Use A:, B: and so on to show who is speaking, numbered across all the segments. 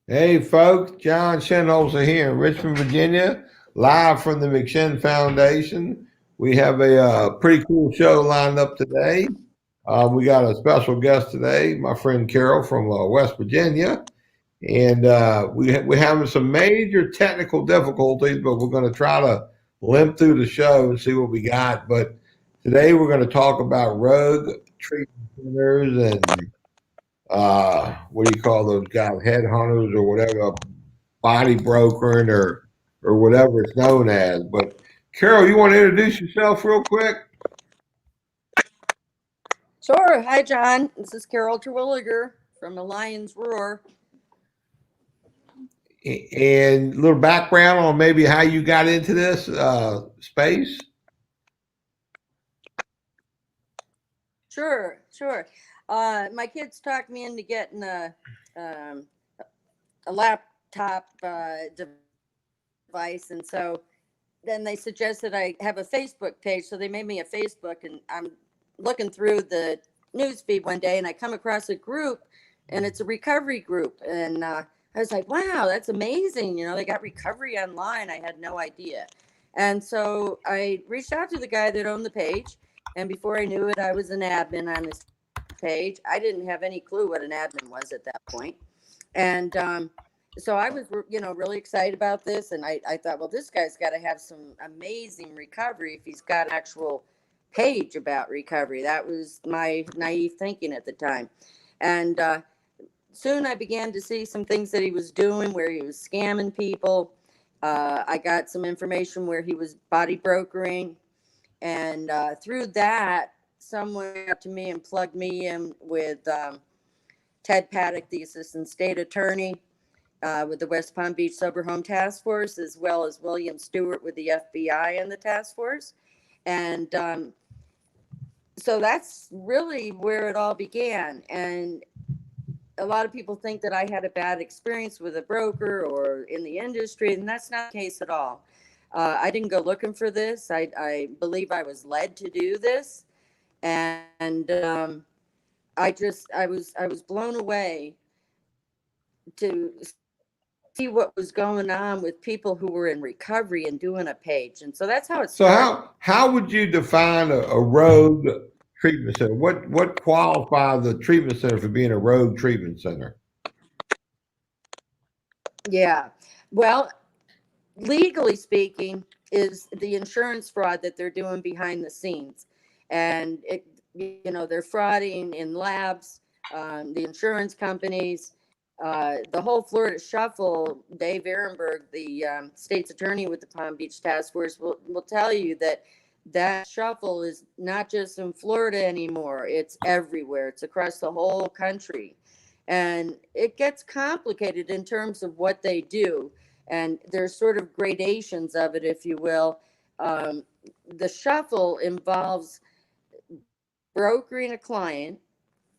A: Hey folks, John Shinholser here in Richmond, Virginia, live from the McShin Foundation. We have a pretty cool show lined up today. We got a special guest today, my friend Carol from West Virginia, and we're having some major technical difficulties, but we're going to try to limp through the show and see what we got. But today we're going to talk about rogue treatment centers and what do you call those guys, headhunters or whatever, body brokering or whatever it's known as. But Carol, you want to introduce yourself real quick?
B: Sure. Hi, John. This is Carol Terwilliger from the Lion's Roar.
A: And a little background on maybe how you got into this space.
B: Sure. My kids talked me into getting um, a laptop device, and so then they suggested I have a Facebook page. So they made me a Facebook, and I'm looking through the news feed one day, and I come across a group, and it's a recovery group, and I was like, wow, that's amazing. They got recovery online. I had no idea. And so I reached out to the guy that owned the page. And before I knew it, I was an admin on this page. I didn't have any clue what an admin was at that point. And so I was, really excited about this. And I thought, well, this guy's got to have some amazing recovery if he's got an actual page about recovery. That was my naive thinking at the time. And soon I began to see some things that he was doing where he was scamming people. I got some information where he was body brokering. And through that, someone went up to me and plugged me in with Ted Paddock, the assistant state attorney with the West Palm Beach Sober Home Task Force, as well as William Stewart with the FBI and the task force. And so that's really where it all began. And a lot of people think that I had a bad experience with a broker or in the industry, and that's not the case at all. I didn't go looking for this. I believe I was led to do this, and I was blown away to see what was going on with people who were in recovery and doing a page, and so that's how it
A: So
B: started.
A: how would you define a rogue treatment center? What qualifies the treatment center for being a rogue treatment center?
B: Yeah, well, legally speaking, is the insurance fraud that they're doing behind the scenes, and they're frauding in labs, the insurance companies, the whole Florida shuffle. Dave Ehrenberg, the state's attorney with the Palm Beach Task Force, will tell you that that shuffle is not just in Florida anymore. It's everywhere. It's across the whole country. And it gets complicated in terms of what they do. And there's sort of gradations of it, if you will. Um, the shuffle involves brokering a client,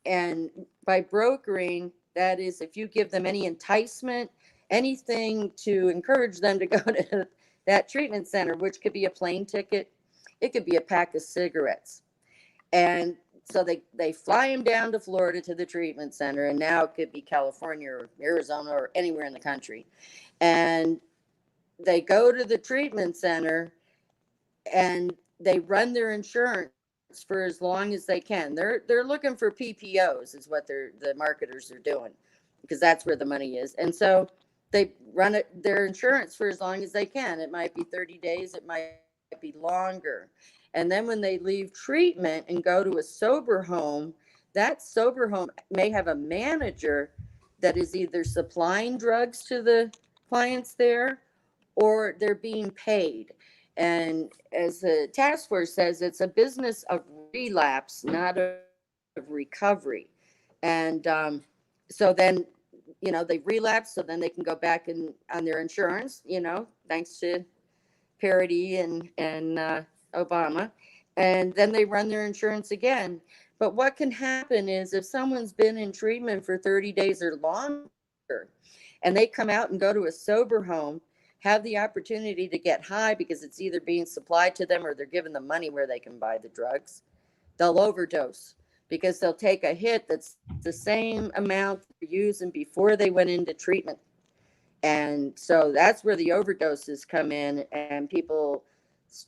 B: and by brokering, that is, if you give them any enticement, anything to encourage them to go to that treatment center, which could be a plane ticket, it could be a pack of cigarettes. And so they fly him down to Florida to the treatment center, and now it could be California or Arizona or anywhere in the country. And they go to the treatment center and they run their insurance for as long as they can. They're looking for PPOs is what the marketers are doing, because that's where the money is. And so they run their insurance for as long as they can. It might be 30 days, it might be longer. And then when they leave treatment and go to a sober home, that sober home may have a manager that is either supplying drugs to the clients there or they're being paid. And as the task force says, it's a business of relapse, not of recovery. And so then, they relapse, so then they can go back on their insurance, thanks to Parity and Obama. And then they run their insurance again. But what can happen is if someone's been in treatment for 30 days or longer, and they come out and go to a sober home, have the opportunity to get high because it's either being supplied to them or they're given the money where they can buy the drugs, they'll overdose because they'll take a hit that's the same amount they're using before they went into treatment. And so that's where the overdoses come in, and people's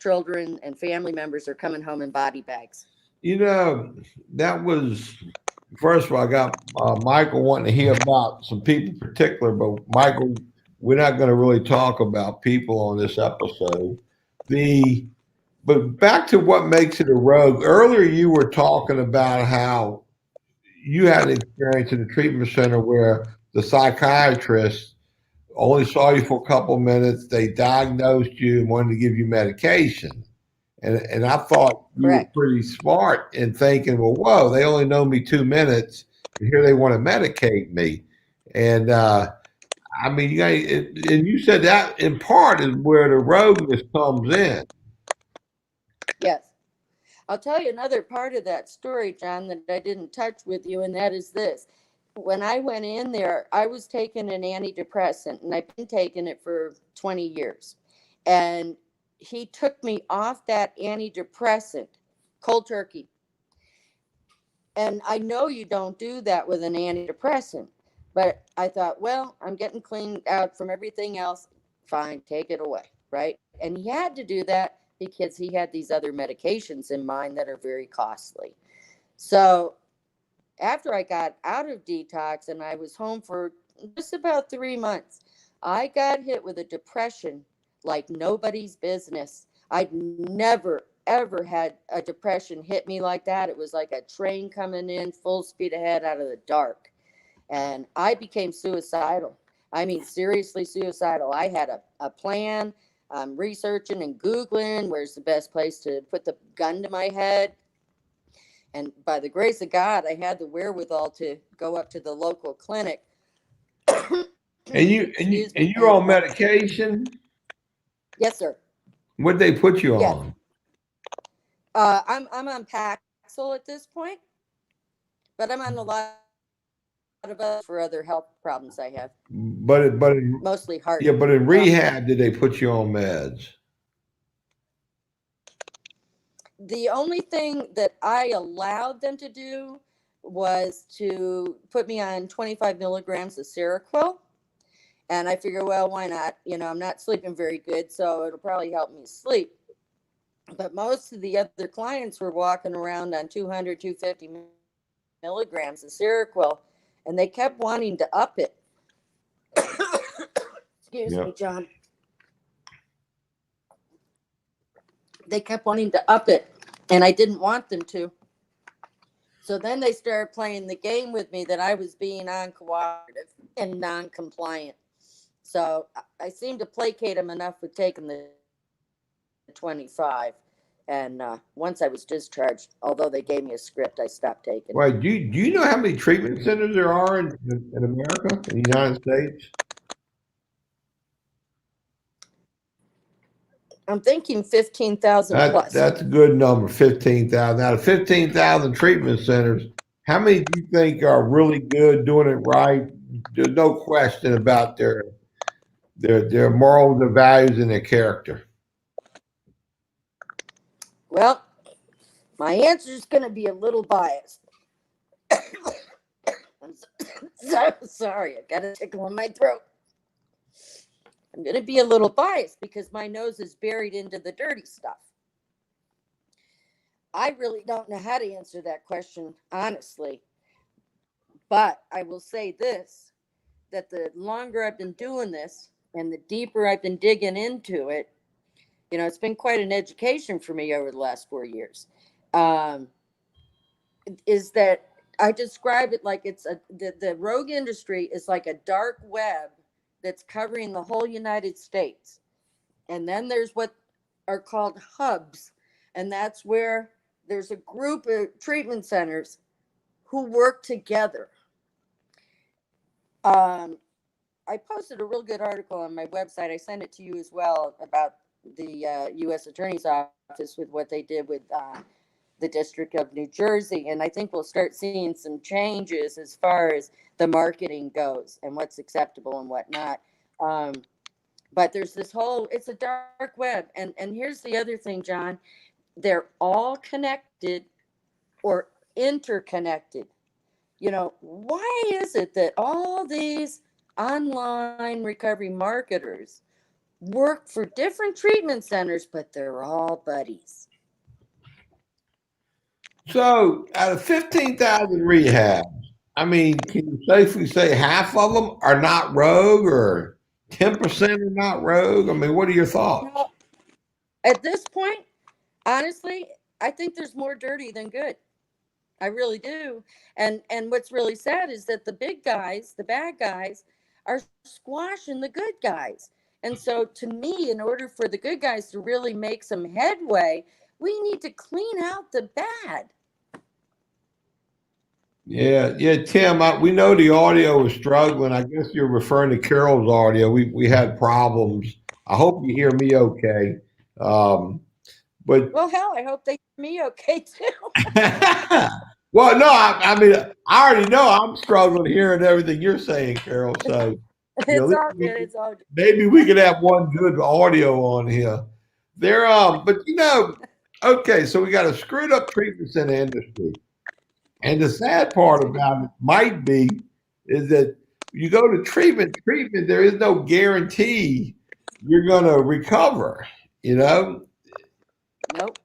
B: children and family members are coming home in body bags.
A: That was, first of all, I got Michael wanting to hear about some people in particular, but Michael, we're not going to really talk about people on this episode. The But back to what makes it a rogue. Earlier, you were talking about how you had an experience in the treatment center where the psychiatrist only saw you for a couple of minutes. They diagnosed you and wanted to give you medication. And I thought you were
B: Correct.
A: pretty smart in thinking, well, whoa, they only know me 2 minutes, and here they want to medicate me. And I mean, and you said that in part is where the rogueness comes in.
B: Yes. I'll tell you another part of that story, John, that I didn't touch with you, and that is this. When I went in there, I was taking an antidepressant, and I've been taking it for 20 years. And he took me off that antidepressant cold turkey. And I know you don't do that with an antidepressant, but I thought, well, I'm getting cleaned out from everything else. Fine, take it away. Right. And he had to do that because he had these other medications in mind that are very costly. So after I got out of detox and I was home for just about 3 months, I got hit with a depression like nobody's business. I'd never, ever had a depression hit me like that. It was like a train coming in full speed ahead out of the dark. And I became suicidal. I mean, seriously suicidal. I had a plan. I'm researching and Googling where's the best place to put the gun to my head. And by the grace of God, I had the wherewithal to go up to the local clinic.
A: And you and you
B: Excuse
A: and
B: me.
A: you're
B: And
A: on medication.
B: yes, sir.
A: What they put you
B: Yes.
A: on?
B: I'm on Paxil at this point, but I'm on a lot of others for other health problems I have,
A: But
B: mostly heart.
A: yeah, but in
B: Um,
A: rehab, did they put you on meds?
B: the only thing that I allowed them to do was to put me on 25 milligrams of Seroquel. And I figure, well, why not? I'm not sleeping very good, so it'll probably help me sleep. But most of the other clients were walking around on 200, 250 milligrams of Seroquel, and they kept wanting to up it. Excuse me,
A: Yep.
B: John. They kept wanting to up it, and I didn't want them to. So then they started playing the game with me that I was being uncooperative and non-compliant. So I seemed to placate them enough with taking the 25. And once I was discharged, although they gave me a script, I stopped taking it.
A: Right. Do you know how many treatment centers there are in America, in the United States?
B: I'm thinking 15,000 plus.
A: That's a good number, 15,000. Out of 15,000 treatment centers, how many do you think are really good, doing it right? There's no question about their morals, their values, and their character.
B: Well, my answer is going to be a little biased. I'm so sorry. I got a tickle in my throat. I'm going to be a little biased because my nose is buried into the dirty stuff. I really don't know how to answer that question, honestly. But I will say this, that the longer I've been doing this and the deeper I've been digging into it, it's been quite an education for me over the last 4 years. Um, is that I describe it like the rogue industry is like a dark web that's covering the whole United States. And then there's what are called hubs. And that's where there's a group of treatment centers who work together. Um, I posted a real good article on my website. I sent it to you as well about the U.S. Attorney's Office with what they did with the District of New Jersey. And I think we'll start seeing some changes as far as the marketing goes and what's acceptable and what not. But there's this it's a dark web. And here's the other thing, John. They're all connected or interconnected. Why is it that all these online recovery marketers work for different treatment centers, but they're all buddies.
A: So out of 15,000 rehabs, I mean, can you safely say half of them are not rogue or 10% are not rogue? I mean, what are your thoughts?
B: Well, at this point, honestly, I think there's more dirty than good. I really do. And what's really sad is that the big guys, the bad guys, are squashing the good guys. And so to me, in order for the good guys to really make some headway, we need to clean out the bad.
A: Yeah, yeah, Tim, we know the audio is struggling. I guess you're referring to Carol's audio. We had problems. I hope you hear me okay. Um, but
B: Well, hell, I hope they hear me okay too.
A: well, no, I mean, I already know I'm struggling hearing everything you're saying, Carol. So, at
B: It's
A: least
B: all good. It's all good.
A: maybe we could have one good audio on here. But okay, so we got a screwed up treatment center industry. And the sad part about it might be is that you go to treatment, there is no guarantee you're going to recover, you know?
B: Nope.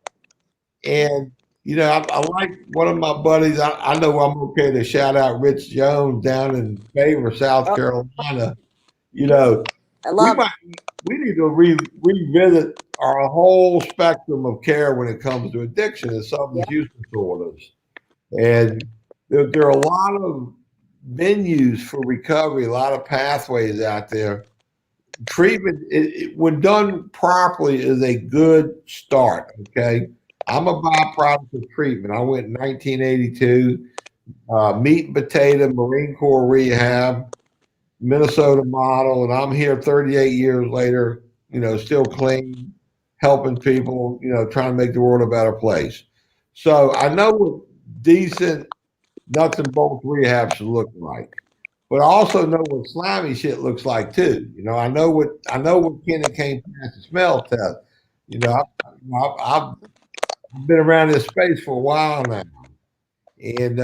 A: And, I like one of my buddies. I know I'm okay to shout out Rich Jones down in Favor, South
B: Oh,
A: Carolina. You know,
B: I
A: we
B: love it.
A: might, we need to revisit our whole spectrum of care when it comes to addiction and substance
B: Yep.
A: use disorders. And there are a lot of venues for recovery, a lot of pathways out there. Treatment, when done properly, is a good start. Okay. I'm a byproduct of treatment. I went in 1982, meat and potato, Marine Corps rehab, Minnesota model, and I'm here 38 years later, still clean, helping people, trying to make the world a better place. So I know what decent nuts and bolts rehab should look like. But I also know what slimy shit looks like too. I know what Kenny came past the smell test. I've been around this space for a while now, and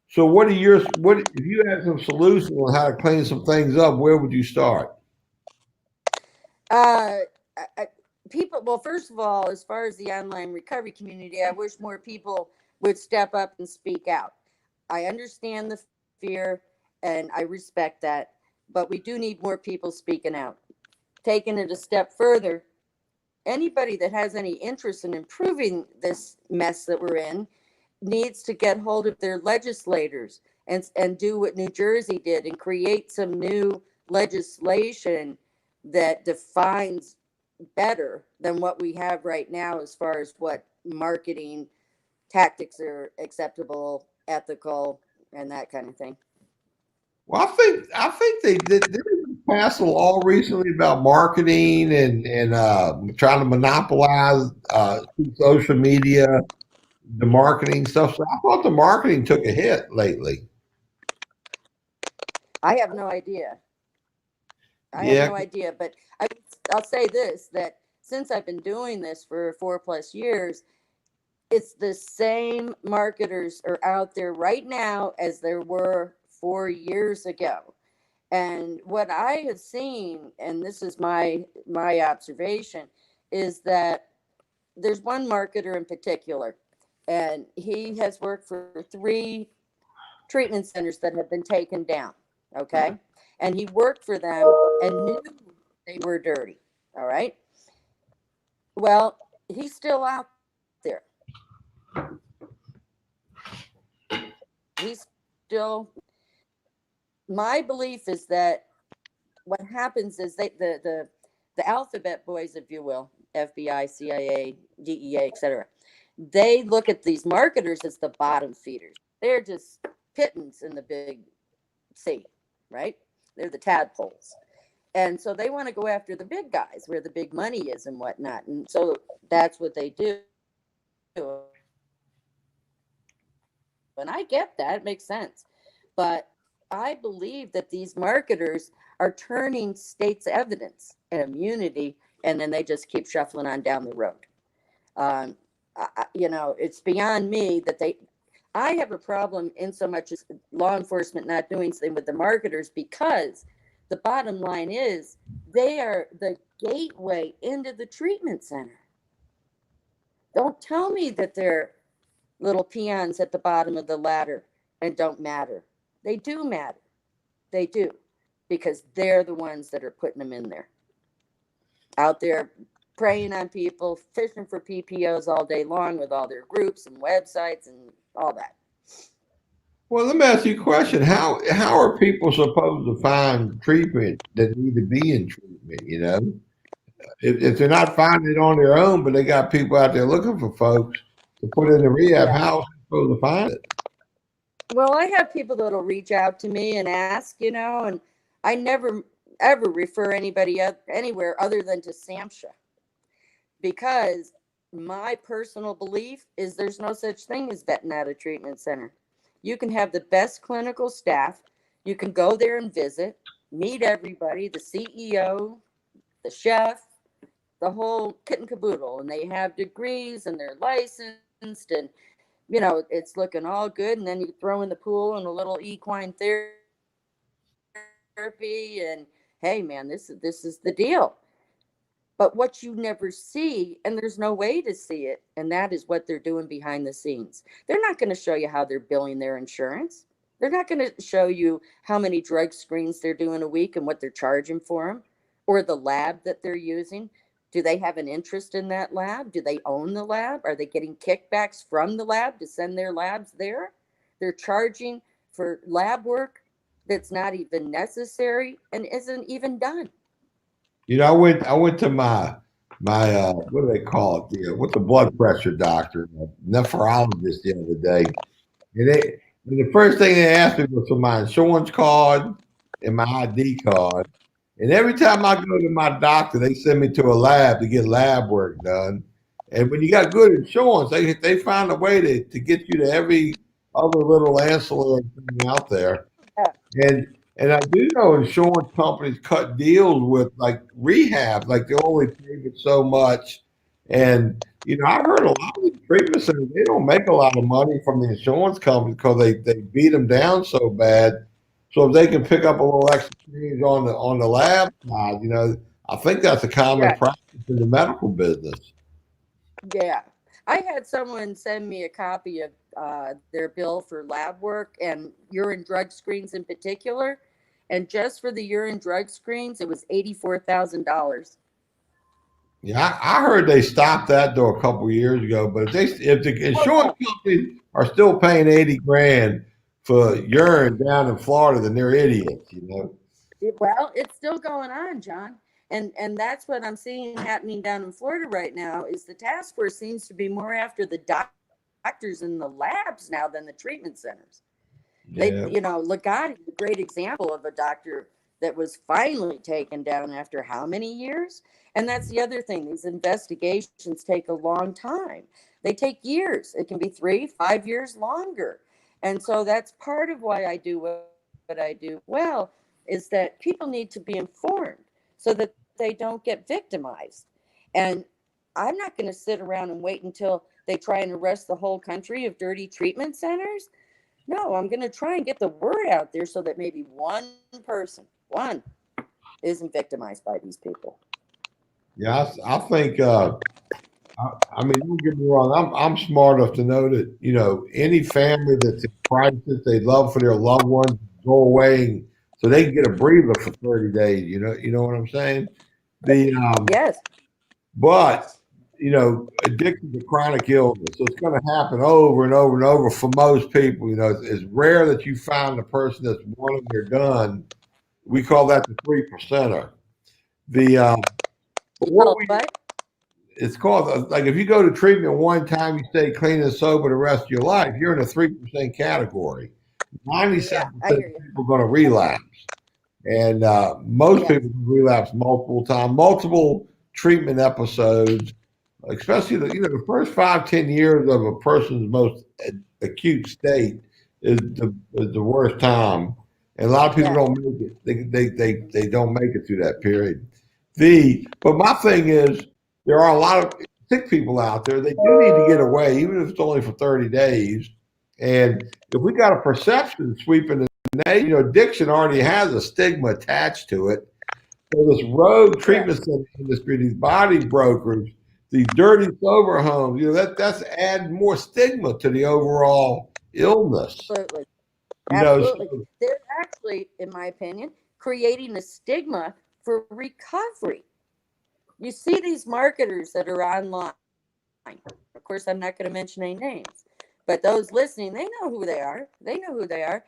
A: so what if you had some solutions on how to clean some things up? Where would you start?
B: Uh, I, people, well, first of all, as far as the online recovery community, I wish more people would step up and speak out. I understand the fear and I respect that, but we do need more people speaking out. Taking it a step further, anybody that has any interest in improving this mess that we're in needs to get hold of their legislators and do what New Jersey did and create some new legislation that defines better than what we have right now as far as what marketing tactics are acceptable, ethical, and that kind of thing.
A: Well, I think they did they pass a law recently about marketing and trying to monopolize social media, the marketing stuff. So I thought the marketing took a hit lately.
B: I have no idea. I have
A: Yeah.
B: no idea, but I, I'll say this, that since I've been doing this for 4 plus years, it's the same marketers are out there right now as there were 4 years ago. And what I have seen, and this is my observation, is that there's one marketer in particular, and he has worked for 3 treatment centers that have been taken down. Okay. And he worked for them and knew they were dirty. All right. Well, he's still out there. He's still, my belief is that what happens is the alphabet boys, if you will, FBI, CIA, DEA, etc. They look at these marketers as the bottom feeders. They're just pittance in the big sea, right? They're the tadpoles. And so they want to go after the big guys where the big money is and whatnot. And so that's what they do. And I get that, it makes sense. But I believe that these marketers are turning state's evidence and immunity, and then they just keep shuffling on down the road. Um, it's beyond me that I have a problem in so much as law enforcement not doing something with the marketers because the bottom line is they are the gateway into the treatment center. Don't tell me that they're little peons at the bottom of the ladder and don't matter. They do matter. They do, because they're the ones that are putting them in there, out there preying on people, fishing for PPOs all day long with all their groups and websites and all that.
A: Well, let me ask you a question. How are people supposed to find treatment that need to be in treatment? You know, if they're not finding it on their own, but they got people out there looking for folks to put in the rehab,
B: Yeah.
A: how are they supposed to find it?
B: Well, I have people that'll reach out to me and ask, and I never ever refer anybody anywhere other than to SAMHSA, because my personal belief is there's no such thing as vetting at a treatment center. You can have the best clinical staff. You can go there and visit, meet everybody, the CEO, the chef, the whole kit and caboodle, and they have degrees and they're licensed, and it's looking all good. And then you throw in the pool and a little equine therapy, and hey, man, this is the deal. But what you never see, and there's no way to see it, and that is what they're doing behind the scenes. They're not going to show you how they're billing their insurance. They're not going to show you how many drug screens they're doing a week and what they're charging for them, or the lab that they're using. Do they have an interest in that lab? Do they own the lab? Are they getting kickbacks from the lab to send their labs there? They're charging for lab work that's not even necessary and isn't even done.
A: You know, I went to my what do they call it? What's the blood pressure doctor, nephrologist the other day, and the first thing they asked me was for my insurance card and my ID card. And every time I go to my doctor, they send me to a lab to get lab work done. And when you got good insurance, they find a way to get you to every other little ancillary thing out there.
B: Yeah.
A: And I do know insurance companies cut deals with like rehab, like they only pay it so much. And I've heard a lot of these treatment centers, they don't make a lot of money from the insurance company because they beat them down so bad. So if they can pick up a little extra change on the lab side, I think that's a common
B: Yeah.
A: practice in the medical business.
B: Yeah. I had someone send me a copy of their bill for lab work and urine drug screens in particular. And just for the urine drug screens, it was $84,000.
A: Yeah, I heard they stopped that though a couple years ago. But if the
B: Oh,
A: insurance companies are still paying 80 grand for urine down in Florida, then they're idiots.
B: well, it's still going on, John. And that's what I'm seeing happening down in Florida right now is the task force seems to be more after the doctors in the labs now than the treatment centers.
A: Yeah.
B: Ligotti is a great example of a doctor that was finally taken down after how many years? And that's the other thing. These investigations take a long time. They take years. It can be 3, 5 years longer. And so that's part of why I do what I do well, is that people need to be informed so that they don't get victimized. And I'm not going to sit around and wait until they try and arrest the whole country of dirty treatment centers. No, I'm going to try and get the word out there so that maybe one, isn't victimized by these people.
A: Yeah, I think. I mean, don't get me wrong. I'm smart enough to know that any family that's in crisis, they love for their loved ones to go away, so they can get a breather for 30 days. You know what I'm saying? The
B: Yes.
A: But addiction to chronic illness, so it's going to happen over and over and over for most people. It's rare that you find the person that's one and they're done. We call that the 3%er. The but what we
B: But
A: it's called like if you go to treatment one time, you stay clean and sober the rest of your life. You're in a 3% category.
B: yeah,
A: 97%
B: I
A: of
B: hear you.
A: people are going to relapse, and most
B: Yes.
A: people relapse multiple times, multiple treatment episodes. Especially the first 5-10 years of a person's most acute state is the worst time, and a lot of people
B: Yeah.
A: don't make it. They don't make it through that period. But my thing is there are a lot of sick people out there. They do need to get away, even if it's only for 30 days. And if we got a perception sweeping the addiction already has a stigma attached to it. So this rogue treatment center industry, these body brokers, these dirty sober homes, that's add more stigma to the overall illness.
B: Absolutely. Absolutely.
A: So,
B: They're actually, in my opinion, creating a stigma for recovery. You see these marketers that are online. Of course, I'm not going to mention any names, but those listening, they know who they are. They know who they are.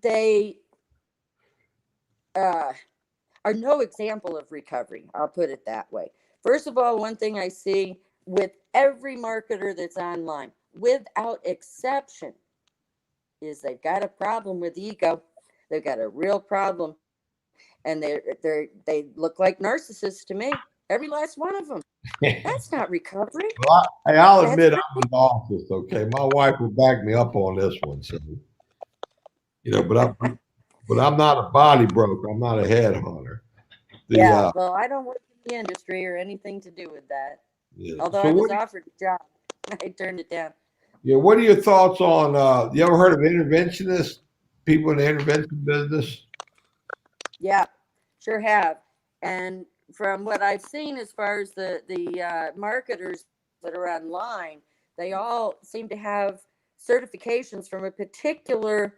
B: They are no example of recovery. I'll put it that way. First of all, one thing I see with every marketer that's online, without exception, is they've got a problem with ego. They've got a real problem, and they look like narcissists to me. Every last one of them. That's not recovery.
A: well, I'll
B: That's
A: admit I'm an narcissist. Okay, my wife will back me up on this one. So, but I'm not a body broker. I'm not a headhunter.
B: Yeah. Well, I don't work in the industry or anything to do with that.
A: Yeah.
B: Although
A: So
B: I was offered a job, I turned it down.
A: Yeah, what are your thoughts on? You ever heard of interventionists? People in the intervention business?
B: Yeah, sure have. And from what I've seen, as far as the marketers that are online, they all seem to have certifications from a particular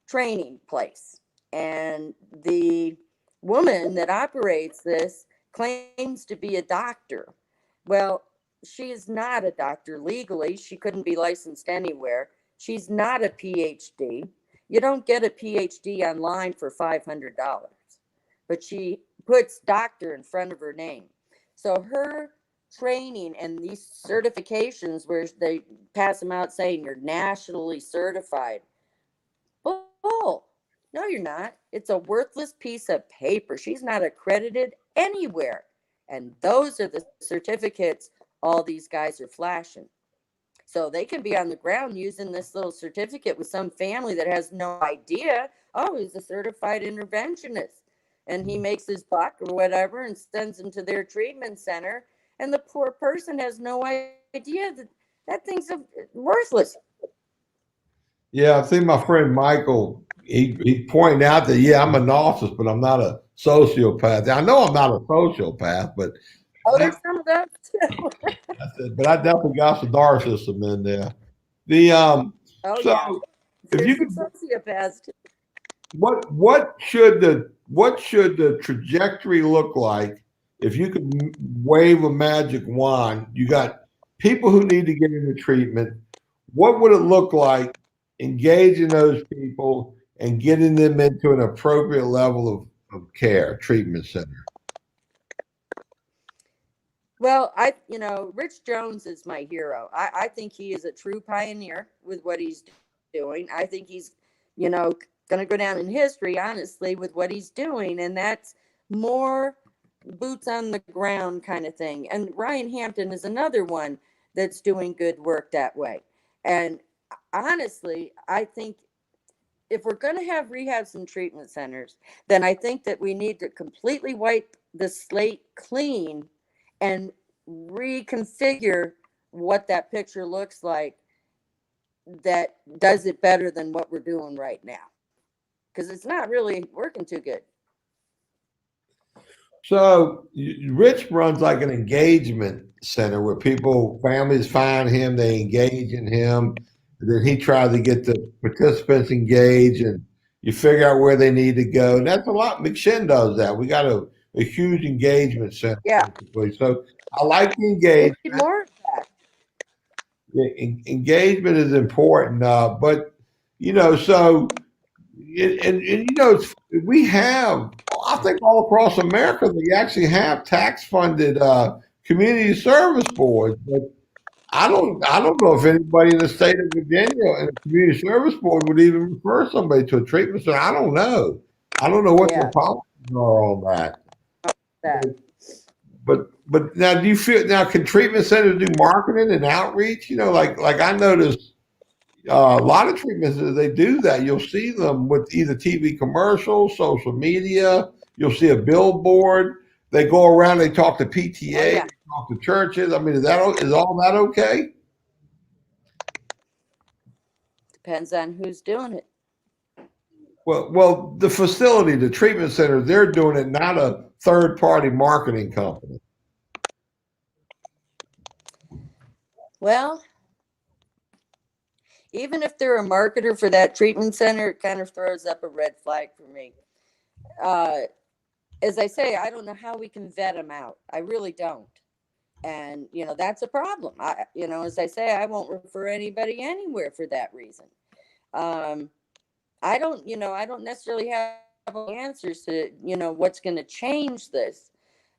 B: training place. And the woman that operates this claims to be a doctor. Well, she is not a doctor legally. She couldn't be licensed anywhere. She's not a PhD. You don't get a PhD online for $500, but she puts doctor in front of her name. So her training and these certifications, where they pass them out saying you're nationally certified, bull. No, you're not. It's a worthless piece of paper. She's not accredited anywhere. And those are the certificates all these guys are flashing. So they can be on the ground using this little certificate with some family that has no idea. Oh, he's a certified interventionist. And he makes his buck or whatever and sends them to their treatment center. And the poor person has no idea that that thing's worthless.
A: Yeah, I think my friend Michael, he pointed out that, yeah, I'm a narcissist, but I'm not a sociopath. I know I'm not a sociopath, but
B: Oh, there's some of that too.
A: but I definitely got some narcissism in there. The
B: Oh,
A: so
B: yeah.
A: if
B: There's
A: you
B: some
A: could,
B: sociopaths too.
A: what should the trajectory look like if you could wave a magic wand? You got people who need to get into treatment. What would it look like engaging those people and getting them into an appropriate level of care, treatment center?
B: Well, Rich Jones is my hero. I think he is a true pioneer with what he's doing. I think he's, you know, going to go down in history, honestly, with what he's doing. And that's more boots on the ground kind of thing. And Ryan Hampton is another one that's doing good work that way. And honestly, I think if we're going to have rehabs and treatment centers, then I think that we need to completely wipe the slate clean and reconfigure what that picture looks like that does it better than what we're doing right now. Because it's not really working too good.
A: So Rich runs like an engagement center where families find him, they engage in him, and then he tries to get the participants engaged, and you figure out where they need to go. And that's a lot. McShin does that. We got a huge engagement center,
B: Yeah.
A: basically. So I like the
B: We need
A: engagement.
B: more of that.
A: Engagement is important, but so we have, I think all across America, they actually have tax funded community service boards. But I don't know if anybody in the state of Virginia and the community service board would even refer somebody to a treatment center. I don't know. I don't know what the
B: Yeah.
A: policies are on that.
B: That.
A: But now, do you feel now can treatment centers do marketing and outreach? Like I noticed a lot of treatments they do that. You'll see them with either TV commercials, social media. You'll see a billboard. They go around. They talk to PTA.
B: Oh, yeah.
A: They talk to churches. I mean, is all that okay?
B: Depends on who's doing it.
A: Well, the facility, the treatment center, they're doing it, not a third-party marketing company.
B: Well, even if they're a marketer for that treatment center, it kind of throws up a red flag for me. Uh, as I say, I don't know how we can vet them out. I really don't. And, that's a problem. As I say, I won't refer anybody anywhere for that reason. Um, I don't necessarily have all the answers to, what's going to change this.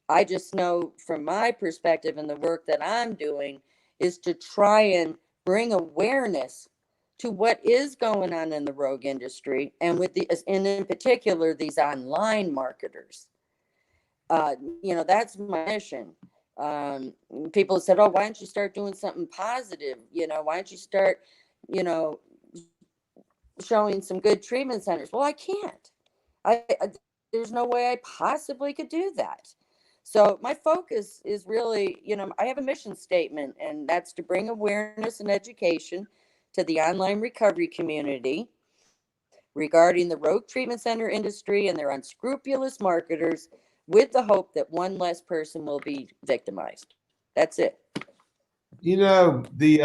B: I just know from my perspective and the work that I'm doing is to try and bring awareness to what is going on in the rogue industry and and in particular, these online marketers. That's my mission. People said, "Oh, why don't you start doing something positive? Why don't you start, you know, showing some good treatment centers?" Well, I can't. I there's no way I possibly could do that. So my focus is really, I have a mission statement, and that's to bring awareness and education to the online recovery community regarding the rogue treatment center industry and their unscrupulous marketers, with the hope that one less person will be victimized. That's it.
A: The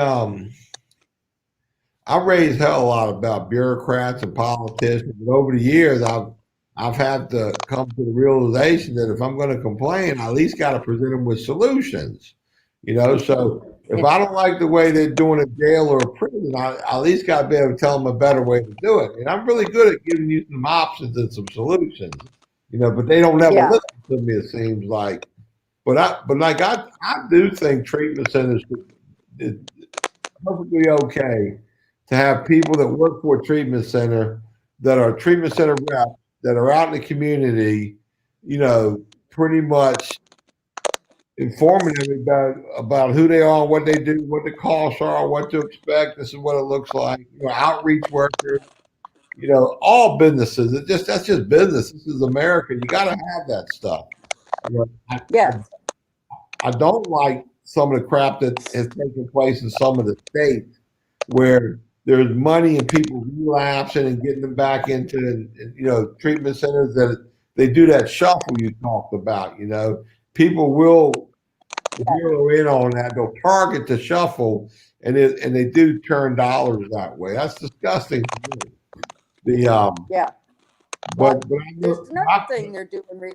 A: I raised hell a lot about bureaucrats and politicians, but over the years, I've had to come to the realization that if I'm going to complain, I at least got to present them with solutions. So if I don't like the way they're doing a jail or a prison, I at least got to be able to tell them a better way to do it. And I'm really good at giving you some options and some solutions. But they don't ever
B: Yeah.
A: listen to me. It seems like, but I do think treatment centers is perfectly okay to have people that work for a treatment center that are treatment center reps that are out in the community, pretty much informing them about who they are, what they do, what the costs are, what to expect. This is what it looks like. Outreach workers, all businesses. That's just business. This is America. You got to have that stuff. You know, I, I,
B: Yes.
A: I don't like some of the crap that has taken place in some of the states where there's money and people relapsing and getting them back into treatment centers that they do that shuffle you talked about. People will zero in on that. They'll target the shuffle, and they do turn dollars that way. That's disgusting to me. The
B: Yeah. Well,
A: but I
B: there's
A: know,
B: another thing they're doing.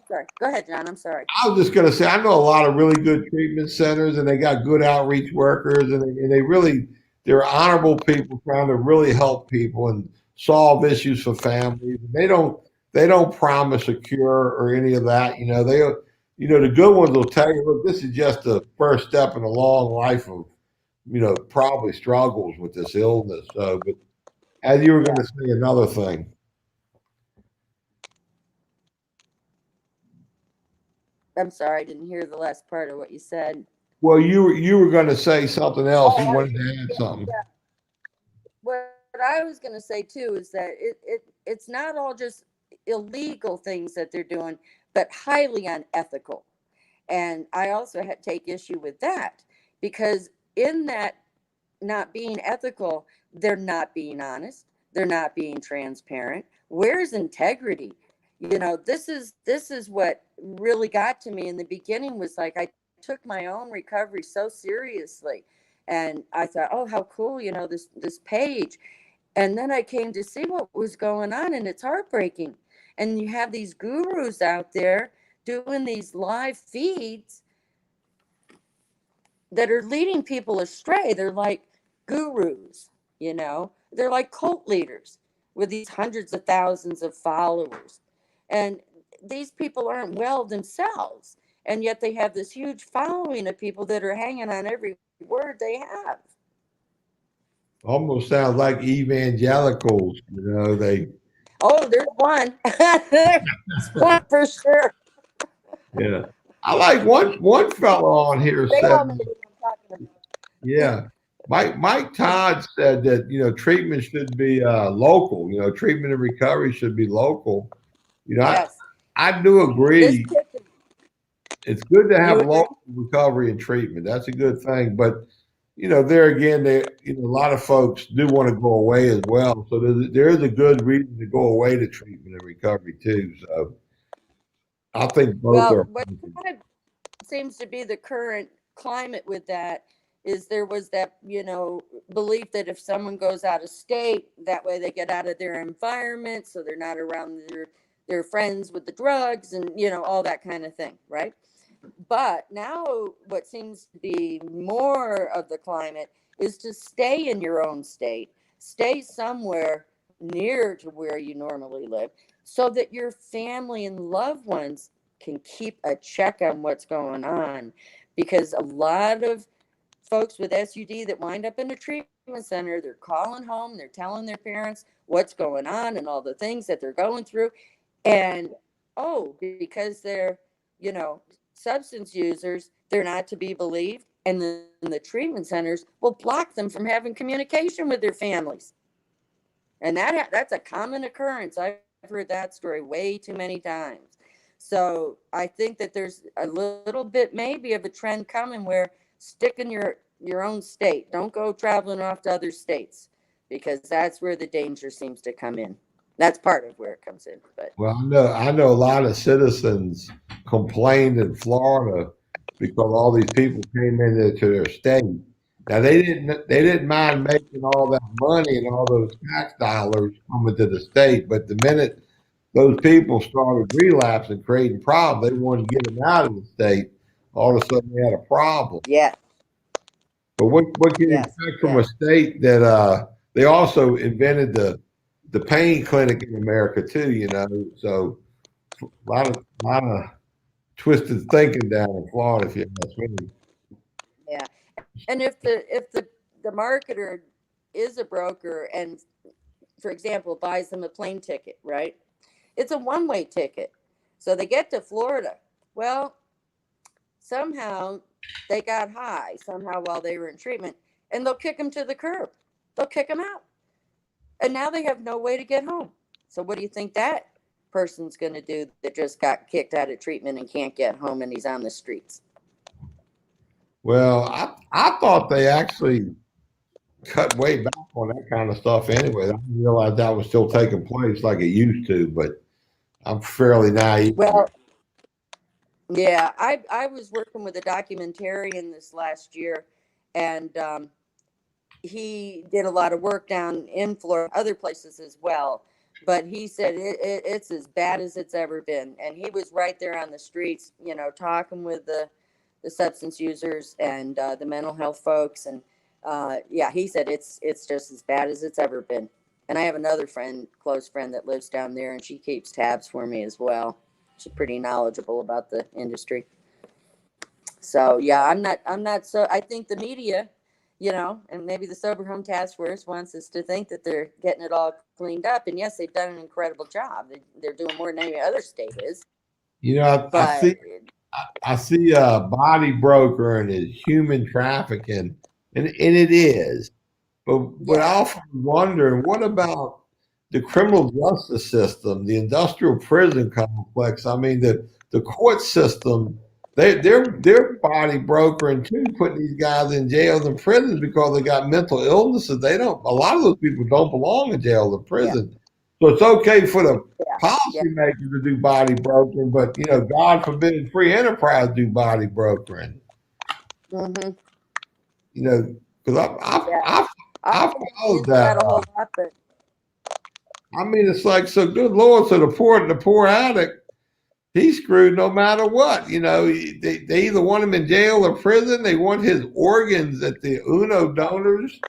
B: Sorry. Go ahead, John. I'm sorry.
A: I was just going to say, I know a lot of really good treatment centers, and they got good outreach workers, and they're honorable people trying to really help people and solve issues for families. They don't promise a cure or any of that. The good ones will tell you, look, this is just the first step in a long life of, probably struggles with this illness. So, but as you were going
B: Yeah.
A: to say another thing.
B: I'm sorry. I didn't hear the last part of what you said.
A: Well, you were going to say something else. You
B: Oh,
A: wanted to add something.
B: yeah. What I was going to say too is that it's not all just illegal things that they're doing, but highly unethical. And I also take issue with that because in that not being ethical, they're not being honest, they're not being transparent. Where's integrity? This is what really got to me in the beginning. Was like I took my own recovery so seriously, and I thought, oh, how cool, this page. And then I came to see what was going on, and it's heartbreaking. And you have these gurus out there doing these live feeds that are leading people astray. They're like gurus, they're like cult leaders with these hundreds of thousands of followers. And these people aren't well themselves. And yet they have this huge following of people that are hanging on every word they have.
A: Almost sounds like evangelicals. They
B: Oh, there's one. There's one for sure.
A: yeah. I like one fellow on here
B: They
A: said,
B: all know what I'm talking about.
A: yeah. Mike Todd said that treatment should be local. Treatment and recovery should be local. I
B: Yes.
A: I do
B: This
A: agree.
B: kid,
A: It's good to
B: you
A: have
B: agree?
A: local recovery and treatment. That's a good thing. But there again, a lot of folks do want to go away as well. So there is a good reason to go away to treatment and recovery too. So I think both
B: Well,
A: are.
B: what kind of seems to be the current climate with that is there was that, belief that if someone goes out of state, that way they get out of their environment, so they're not around their friends with the drugs and, all that kind of thing, right? But now what seems to be more of the climate is to stay in your own state, stay somewhere near to where you normally live, so that your family and loved ones can keep a check on what's going on. Because a lot of folks with SUD that wind up in a treatment center, they're calling home, they're telling their parents what's going on and all the things that they're going through. And because they're, you know, substance users, they're not to be believed. And the treatment centers will block them from having communication with their families. And that's a common occurrence. I've heard that story way too many times. So I think that there's a little bit maybe of a trend coming where stick in your own state. Don't go traveling off to other states, because that's where the danger seems to come in. That's part of where it comes in. But
A: Well, I know a lot of citizens complained in Florida because all these people came into their state. Now they didn't mind making all that money and all those tax dollars coming to the state, but the minute those people started relapsing, creating problems, they wanted to get them out of the state. All of a sudden, they had a problem.
B: yeah,
A: But what can you
B: yes,
A: expect from
B: yeah.
A: a state that they also invented the pain clinic in America too? So a lot of twisted thinking down in Florida, if you ask me.
B: Yeah. And if the marketer is a broker and, for example, buys them a plane ticket, right? It's a one-way ticket. So they get to Florida. Well, somehow they got high somehow while they were in treatment, and they'll kick them to the curb. They'll kick them out. And now they have no way to get home. So what do you think that person's going to do that just got kicked out of treatment and can't get home and he's on the streets?
A: Well, I thought they actually cut way back on that kind of stuff anyway. I didn't realize that was still taking place like it used to, but I'm fairly naive.
B: Well, yeah, I was working with a documentarian this last year, and he did a lot of work down in Florida, other places as well. But he said it's as bad as it's ever been, and he was right there on the streets, talking with the substance users and the mental health folks, and yeah, he said it's just as bad as it's ever been. And I have another close friend that lives down there, and she keeps tabs for me as well. She's pretty knowledgeable about the industry. So yeah, I'm not so. I think the media, and maybe the Sober Home Task Force wants us to think that they're getting it all cleaned up. And yes, they've done an incredible job. They're doing more than any other state is.
A: I
B: But
A: see I see body brokering as human trafficking, and it is. But I
B: yeah,
A: often wonder, what about the criminal justice system, the industrial prison complex? I mean, the court system, they're body brokering too, putting these guys in jails and prisons because they got mental illnesses. They don't. A lot of those people don't belong in jail or
B: yeah,
A: prison. So it's okay for the
B: yeah, yeah.
A: policymakers to do body brokering, but God forbid, free enterprise do body brokering.
B: Hmm.
A: Because
B: Yeah. I
A: I've
B: haven't looked
A: followed
B: into
A: that.
B: that a whole lot, but
A: I mean, it's like, so good Lord, so the poor addict, he's screwed no matter what. They either want him in jail or prison. They want his organs at the UNO donors,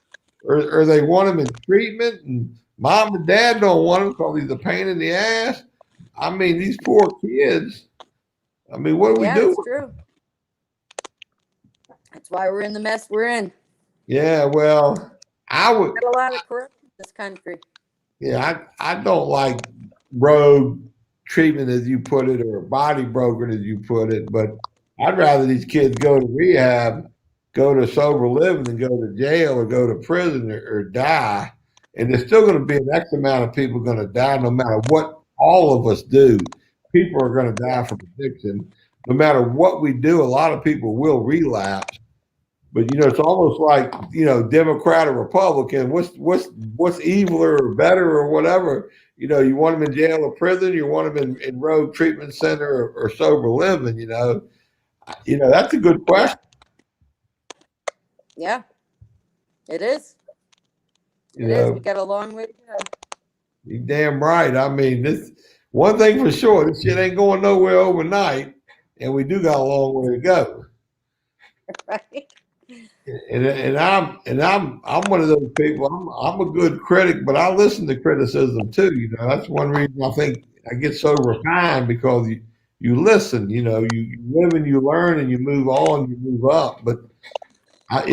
A: or they want him in treatment. And mom and dad don't want him because he's a pain in the ass. I mean, these poor kids. I mean, what do we
B: yeah,
A: do?
B: it's true. That's why we're in the mess we're in.
A: Yeah, well, I would.
B: Got a lot of corruption in this country.
A: Yeah, I don't like road treatment as you put it, or body broken as you put it, but I'd rather these kids go to rehab, go to sober living, than go to jail or go to prison, or die. And there's still going to be an X amount of people going to die no matter what all of us do. People are going to
B: Yeah.
A: die from addiction. No matter what we do, a lot of people will relapse. But it's almost like Democrat or Republican. What's eviler or better or whatever? You want them in jail or prison. You want them in road treatment center or sober living. That's a good
B: Yeah.
A: question.
B: Yeah. It is.
A: You
B: It is. We
A: know,
B: got a long way to go.
A: you damn right. I mean, this one thing for sure. This shit ain't going nowhere overnight, and we do got a long way to go.
B: Right.
A: And I'm one of those people. I'm a good critic, but I listen to criticism too. That's one reason I think I get so refined because you listen. You live and you learn and you move on, you move up. But I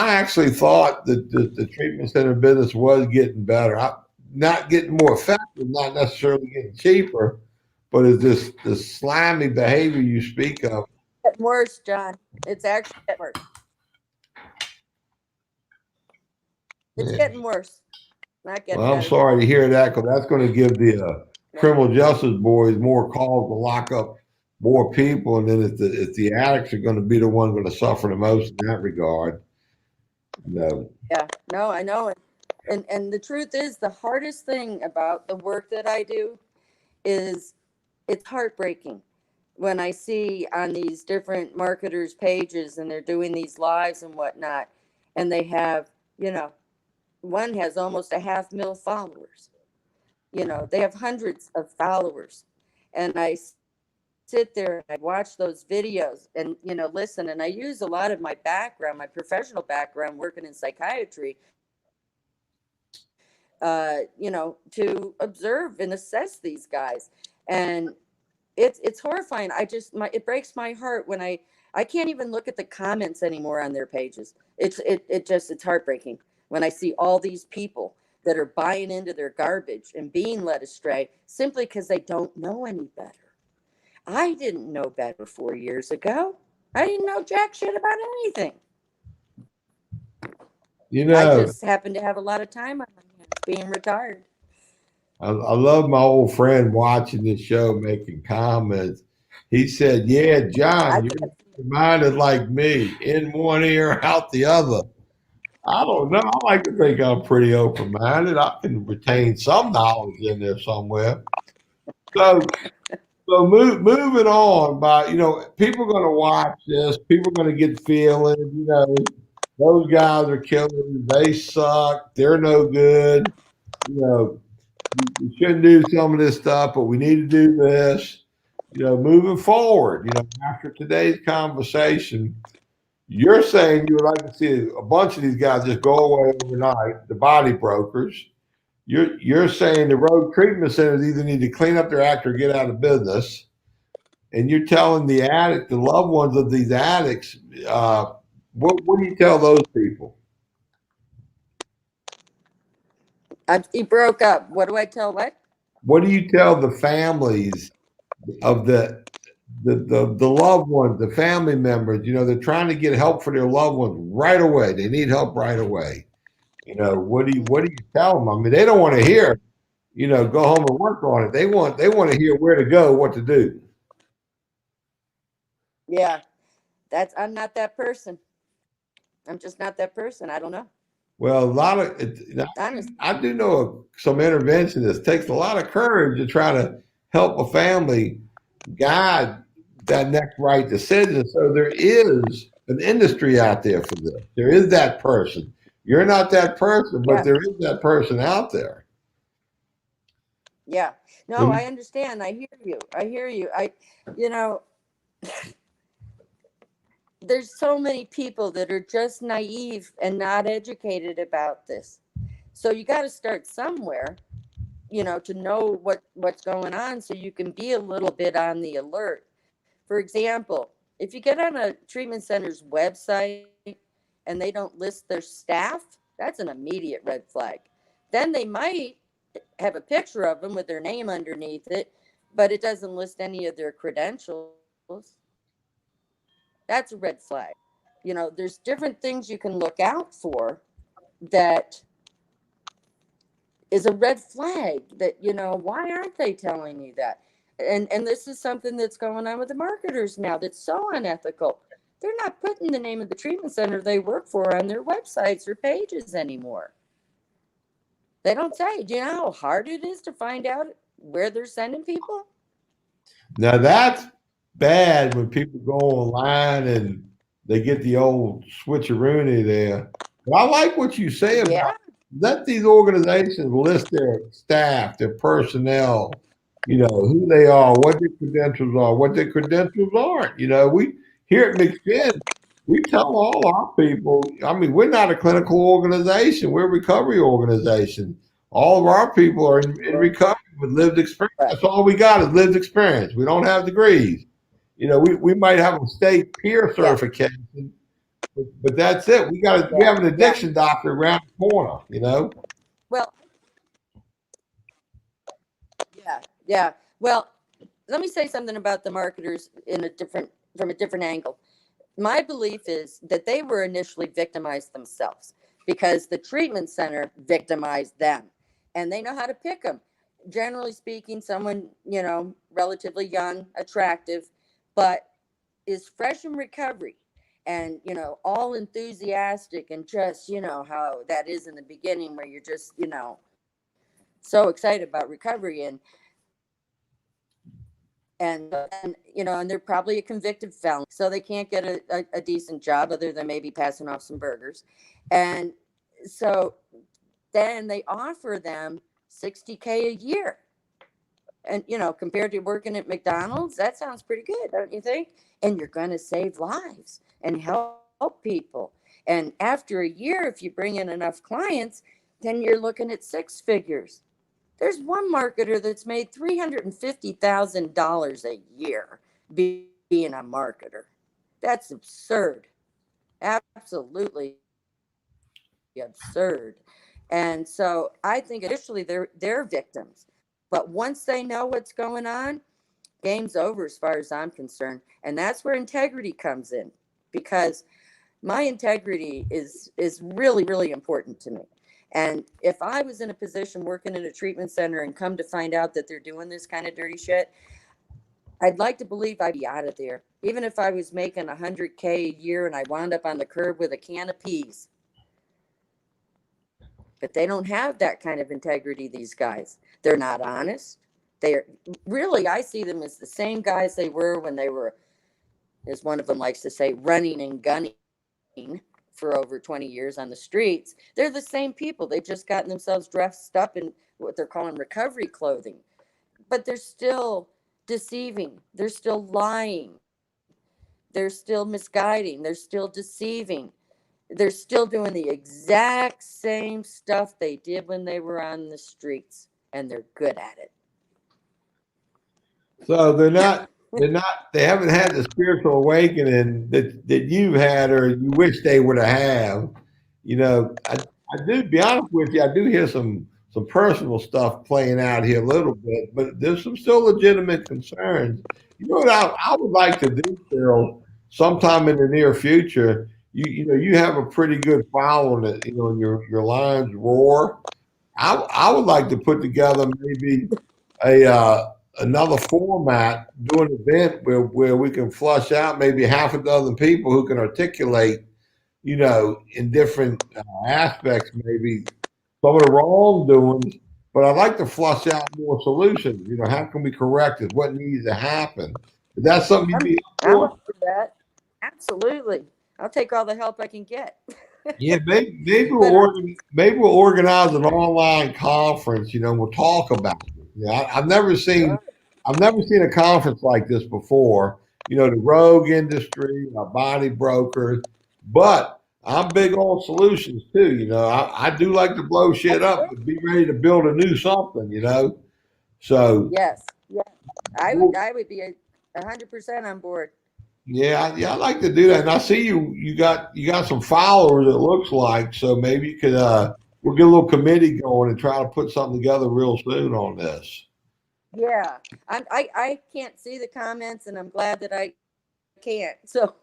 A: actually thought that the treatment center business was getting better. Not getting more effective, not necessarily getting cheaper, but it's this slimy behavior you speak of.
B: Getting worse, John. It's actually getting worse. It's
A: Yeah.
B: getting worse. Not getting
A: Well, I'm
B: better.
A: sorry to hear that because that's going to give the
B: Yeah.
A: criminal justice boys more calls to lock up more people, and then if the addicts are going to be the one going to suffer the most in that regard. No.
B: Yeah. No, I know. And the truth is, the hardest thing about the work that I do is it's heartbreaking when I see on these different marketers' pages and they're doing these lives and whatnot, and they have, one has almost a 500,000 followers. They have hundreds of followers. And I sit there and I watch those videos and, listen. And I use a lot of my background, my professional background working in psychiatry, to observe and assess these guys. And it's horrifying. It breaks my heart when I can't even look at the comments anymore on their pages. It's heartbreaking when I see all these people that are buying into their garbage and being led astray simply because they don't know any better. I didn't know better 4 years ago. I didn't know jack shit about anything.
A: You
B: I
A: know,
B: just happened to have a lot of time on my hands being retired.
A: I love my old friend watching this show making comments. He said, "Yeah,
B: I
A: John,
B: can't.
A: your mind is like me, in one ear, out the other." I don't know. I like to think I'm pretty open minded. I can retain some knowledge in there somewhere. So, moving on, by people are going to watch this. People are going to get feeling. Those guys are killing. They suck. They're no good. You know, we shouldn't do some of this stuff, but we need to do this. Moving forward. After today's conversation, you're saying you would like to see a bunch of these guys just go away overnight, the body brokers. You're saying the road treatment centers either need to clean up their act or get out of business. And you're telling the loved ones of these addicts, what do you tell those people?
B: He broke up. What do I tell what?
A: What do you tell the families of the loved ones, the family members? They're trying to get help for their loved ones right away. They need help right away. What do you tell them? I mean, they don't want to hear, go home and work on it. They want to hear where to go, what to do.
B: Yeah, I'm not that person. I'm just not that person. I don't know.
A: Well, a lot of
B: Honest.
A: I do know some interventionists. It takes a lot of courage to try to help a family guide that next right decision. So there is an industry out there for this. There is that person. You're not that person, but
B: Yeah.
A: there is that person out there.
B: Yeah. No,
A: When
B: I understand. I hear you. I hear you. You know, there's so many people that are just naive and not educated about this. So you got to start somewhere, to know what's going on so you can be a little bit on the alert. For example, if you get on a treatment center's website and they don't list their staff, that's an immediate red flag. Then they might have a picture of them with their name underneath it, but it doesn't list any of their credentials. That's a red flag. There's different things you can look out for that is a red flag that, why aren't they telling me that? And this is something that's going on with the marketers now that's so unethical. they're not putting the name of the treatment center they work for on their websites or pages anymore. They don't say. Do you know how hard it is to find out where they're sending people?
A: Now that's bad when people go online and they get the old switcheroony there. But I like what you say
B: Yeah,
A: about let these organizations list their staff, their personnel, who they are, what their credentials are, what their credentials aren't. We here at McFinn, we tell all our people, I mean, we're not a clinical organization, we're a recovery organization. All of our people are in recovery with lived experience.
B: right.
A: That's all we got is lived experience. We don't have degrees. We might have a state peer
B: Yeah,
A: certification, but that's it. We
B: yeah,
A: have an
B: yeah.
A: addiction doctor around the corner.
B: Well, yeah, yeah. Well, let me say something about the marketers from a different angle. My belief is that they were initially victimized themselves because the treatment center victimized them, and they know how to pick them. Generally speaking, someone, relatively young, attractive, but is fresh in recovery and, all enthusiastic and just, how that is in the beginning where you're just, so excited about recovery and they're probably a convicted felon, so they can't get a decent job other than maybe passing off some burgers. And so then they offer them 60K a year. And, compared to working at McDonald's, that sounds pretty good, don't you think? And you're going to save lives and help people. And after a year, if you bring in enough clients, then you're looking at six figures. There's one marketer that's made $350,000 a year being a marketer. That's absurd. Absolutely absurd. And so I think initially they're victims. But once they know what's going on, game's over as far as I'm concerned. And that's where integrity comes in, because my integrity is really, really important to me. And if I was in a position working in a treatment center and come to find out that they're doing this kind of dirty shit, I'd like to believe I'd be out of there. Even if I was making 100K a year and I wound up on the curb with a can of peas. But they don't have that kind of integrity, these guys. They're not honest. They're really, I see them as the same guys they were when they were, as one of them likes to say, running and gunning for over 20 years on the streets. They're the same people. They've just gotten themselves dressed up in what they're calling recovery clothing. But they're still deceiving. They're still lying. They're still misguiding. They're still deceiving. They're still doing the exact same stuff they did when they were on the streets, and they're good at it.
A: So they haven't had the spiritual awakening that you had or you wish they would have. I do be honest with you, I do hear some personal stuff playing out here a little bit, but there's some still legitimate concerns. You know what I would like to do, Cheryl, sometime in the near future. You have a pretty good following that, your lines roar. I would like to put together maybe a another format, do an event where we can flush out maybe half a dozen people who can articulate, in different aspects, maybe some of the wrongdoings. But I'd like to flush out more solutions. How can we correct it? What needs to happen? Is that something you'd be up
B: I'm
A: for?
B: up for that. Absolutely. I'll take all the help I can get.
A: Yeah, maybe
B: But
A: we'll organize an online conference. We'll talk about it. Yeah, I've never seen a conference like this before. The rogue industry, body brokers, but I'm big on solutions too. I do like to blow shit up, but be ready to build a new something. So
B: yes, yes,
A: we'll,
B: I would be 100% on board.
A: yeah, I like to do that. And I see you got some followers. It looks like, so maybe you could we'll get a little committee going and try to put something together real soon on this.
B: Yeah, I can't see the comments, and I'm glad that I can't. So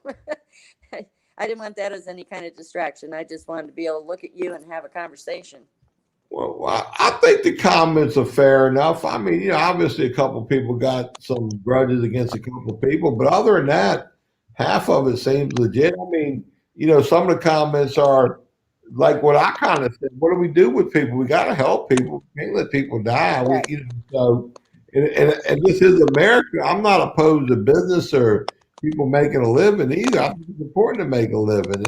B: I didn't want that as any kind of distraction. I just wanted to be able to look at you and have a conversation.
A: Well, I think the comments are fair enough. I mean, obviously a couple people got some grudges against a couple people, but other than that, half of it seems legit. I mean, some of the comments are like what I kind of said. What do we do with people? We got to help people. We can't let people die.
B: Yeah.
A: So, and this is America. I'm not opposed to business or people making a living either. I think it's important to make a living.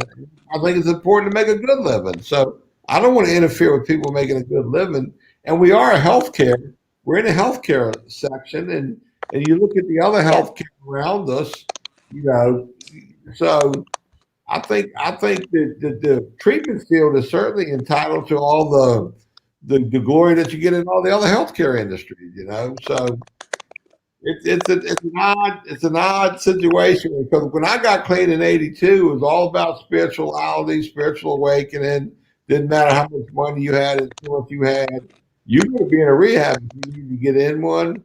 A: I think it's important to make a good living. So I don't want to interfere with people making a good living. And we are a healthcare. We're in a healthcare section, and you look at the other
B: Yeah.
A: healthcare around us, you know. So I think that the treatment field is certainly entitled to all the glory that you get in all the other healthcare industries. So it's an odd situation because when I got clean in '82, it was all about spirituality, spiritual awakening. Didn't matter how much money you had and how much you had. You could be in a rehab if you need to get in one.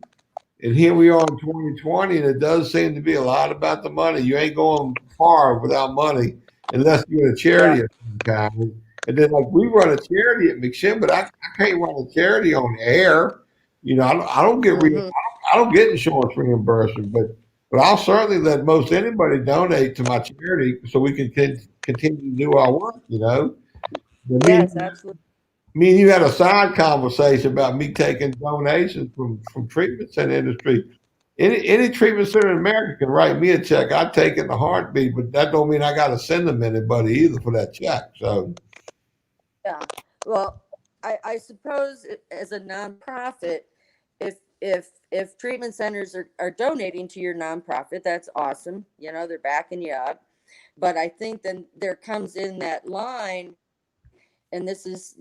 A: And here we are in 2020, and it does seem to be a lot about the money. You ain't going far without money unless you're in a
B: Yeah.
A: charity of some kind. And then, like, we run a charity at McShin, but I can't run a charity on air. I don't get
B: Hmm.
A: I don't get insurance reimbursement, but I'll certainly let most anybody donate to my charity so we can continue to do our work. I mean,
B: Yes, absolutely.
A: me and you had a side conversation about me taking donations from treatment center industry. Any treatment center in America can write me a check. I take it in a heartbeat, but that don't mean I got to send them anybody either for that check. So
B: Yeah. Well, I suppose as a nonprofit, if treatment centers are donating to your nonprofit, that's awesome. They're backing you up. But I think then there comes in that line, and this is,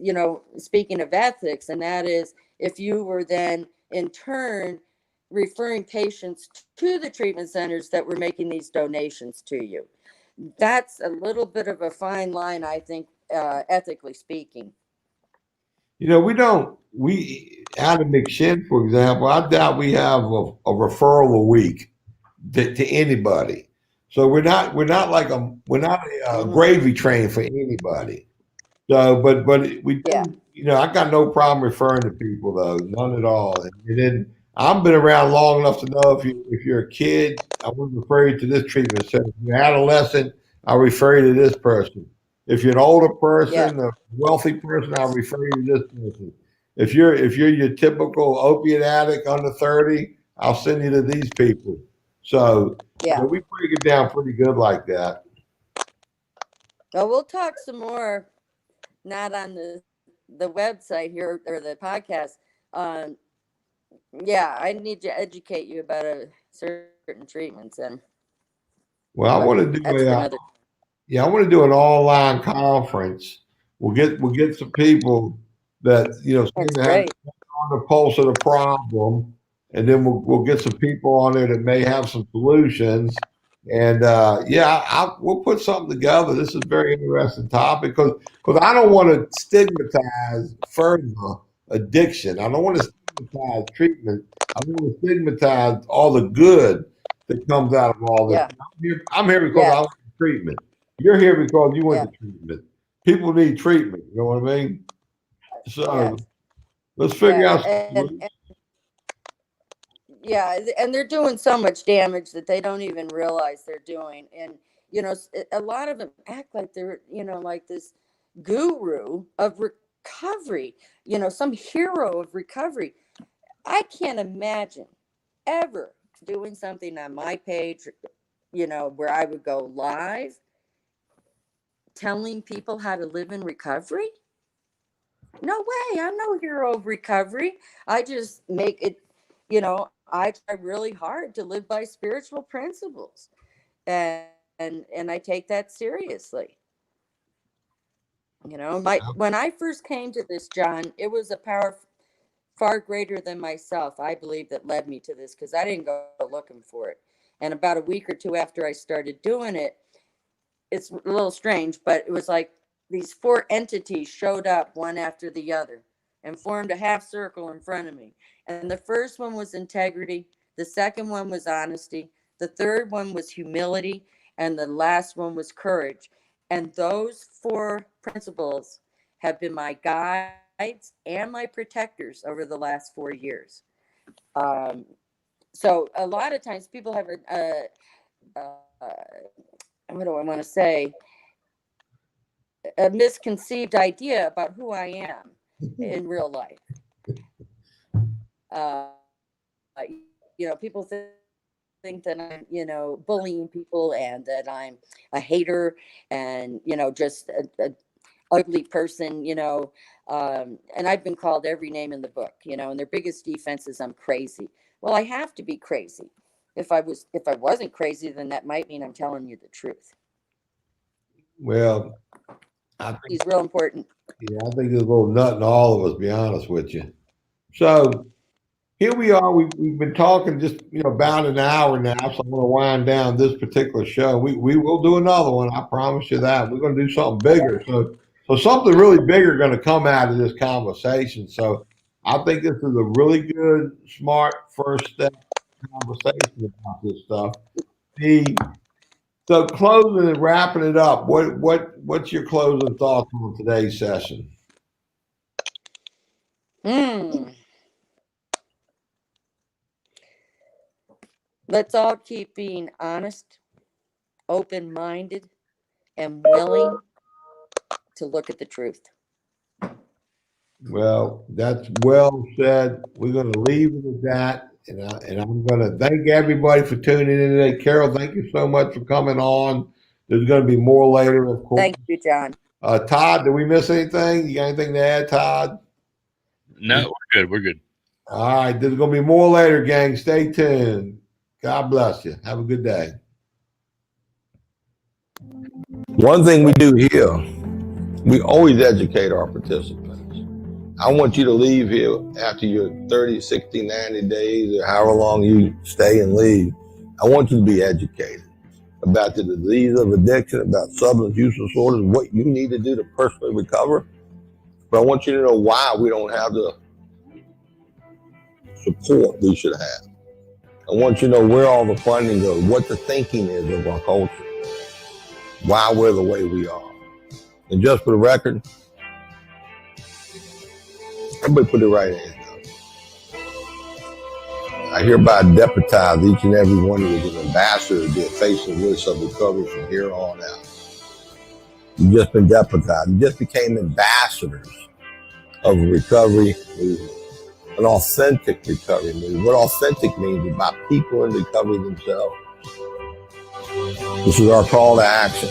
B: speaking of ethics, and that is if you were then in turn referring patients to the treatment centers that were making these donations to you. That's a little bit of a fine line, I think, ethically speaking.
A: we out of McShin, for example, I doubt we have a referral a week to anybody. So we're not a
B: Hmm.
A: gravy train for anybody. So, but we
B: Yeah.
A: do. I got no problem referring to people though, none at all. And then I've been around long enough to know if you're a kid, I would refer you to this treatment center. If you're an adolescent, I'll refer you to this person. If you're an older
B: Yeah.
A: person, a wealthy person, I'll refer you to this person. If you're your typical opiate addict under 30, I'll send you to these people. So
B: Yeah.
A: we break it down pretty good like that.
B: Well, we'll talk some more, not on the website here or the podcast. Um, yeah, I need to educate you about a certain treatment center,
A: Well, I
B: but
A: want to do
B: that's for
A: a
B: another.
A: Yeah, I want to do an online conference. We'll get some people that seem
B: That's
A: to have
B: great.
A: on the pulse of the problem, and then we'll get some people on there that may have some solutions. And yeah, we'll put something together. This is a very interesting topic because I don't want to stigmatize further addiction. I don't want to stigmatize treatment. I want to stigmatize all the good that comes out of all this.
B: Yeah.
A: I'm here because I
B: Yes.
A: want treatment. You're here because you went
B: Yeah.
A: to treatment. People need treatment. You know what I mean? So
B: Yes.
A: let's figure
B: Yes.
A: out some
B: And
A: solutions.
B: yeah, and they're doing so much damage that they don't even realize they're doing. And a lot of them act like they're like this guru of recovery, some hero of recovery. I can't imagine ever doing something on my page, where I would go live telling people how to live in recovery. No way. I'm no hero of recovery. I just make it, I try really hard to live by spiritual principles. And I take that seriously. My when I first came to this, John, it was a power far greater than myself, I believe, that led me to this because I didn't go looking for it. And about a week or two after I started doing it, it's a little strange, but it was like these four entities showed up one after the other and formed a half circle in front of me. And the first one was integrity, the second one was honesty, the third one was humility, and the last one was courage. And those four principles have been my guides and my protectors over the last 4 years. Um, so a lot of times people have what do I want to say? A misconceived idea about who I am in real life. Uh, people think that I'm, bullying people and that I'm a hater and, just a ugly person, and I've been called every name in the book, and their biggest defense is I'm crazy. Well, I have to be crazy. If I wasn't crazy, then that might mean I'm telling you the truth.
A: Well, I think,
B: He's real important.
A: yeah, I think there's a little nut in all of us, to be honest with you. So here we are. We've been talking just about an hour now, so I'm going to wind down this particular show. We will do another one. I promise you that. We're going to do something bigger. So something really bigger going to come out of this conversation. So I think this is a really good, smart first step conversation about this stuff. So closing and wrapping it up. What's your closing thoughts on today's session?
B: Let's all keep being honest, open-minded, and willing to look at the truth.
A: Well, that's well said. We're going to leave it at that. And I'm going to thank everybody for tuning in today. Carol, thank you so much for coming on. There's going to be more later, of course.
B: Thank you, John.
A: Todd, did we miss anything? You got anything to add, Todd?
C: No, we're good. We're good.
A: All right. There's going to be more later, gang. Stay tuned. God bless you. Have a good day. One thing we do here, we always educate our participants. I want you to leave here after your 30, 60, 90 days or however long you stay and leave. I want you to be educated about the disease of addiction, about substance use disorders, what you need to do to personally recover. But I want you to know why we don't have the support we should have. I want you to know where all the funding goes, what the thinking is of our culture, why we're the way we are. And just for the record, everybody put it right in. I hereby deputize each and every one of you as an ambassador to be a face and voice of recovery from here on out. You've just been deputized. You just became ambassadors of a recovery movement, an authentic recovery movement. What authentic means is about people in recovery themselves. This is our call to action.